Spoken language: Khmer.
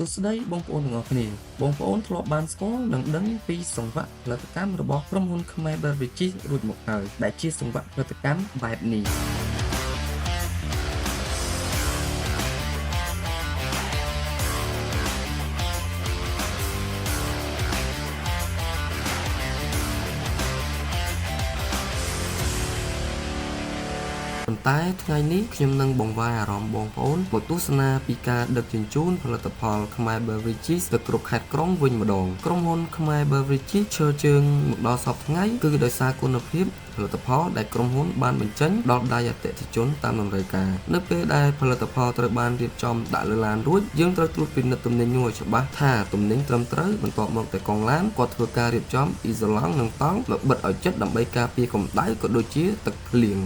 សួស្តីបងប្អូនទាំងអស់គ្នាបងប្អូនធ្លាប់បានស្គាល់និងដឹងពីសង្វាក់ផលិតកម្មរបស់ក្រុមហ៊ុនខ្មែរ Beverages រួចមកហើយដែលជាសង្វាក់ផលិតកម្មបែបនេះប៉ុន្តែថ្ងៃនេះខ្ញុំនឹងបង្វែរអារម្មណ៍បងប្អូនមកទស្សនាពីការដឹកជញ្ជូនផលិតផលខ្មែរ Beverages ទៅគ្រប់ខេត្តក្រុងវិញម្ដងក្រុមហ៊ុនខ្មែរ Beverages ឈរជើងមកដល់សប្តាហ៍ថ្ងៃគឺដោយសារគុណភាពផលិតផលដែលក្រុមហ៊ុនបានបញ្ចេញដល់ដៃអតិថិជនតាមតម្រូវការនៅពេលដែលផលិតផលត្រូវបានរៀបចំដាក់លើឡានរួចយើងត្រូវត្រួតពិនិត្យទំនិញនោះឲ្យច្បាស់ថាទំនិញត្រឹមត្រូវបន្ទាប់មកតែកងឡានគាត់ធ្វើការរៀបចំអ៊ីហ្សឡង់និងតង់មកបិទឲ្យជិតដើម្បីការពារកម្ដៅក៏ដូចជាទឹកភ្លៀង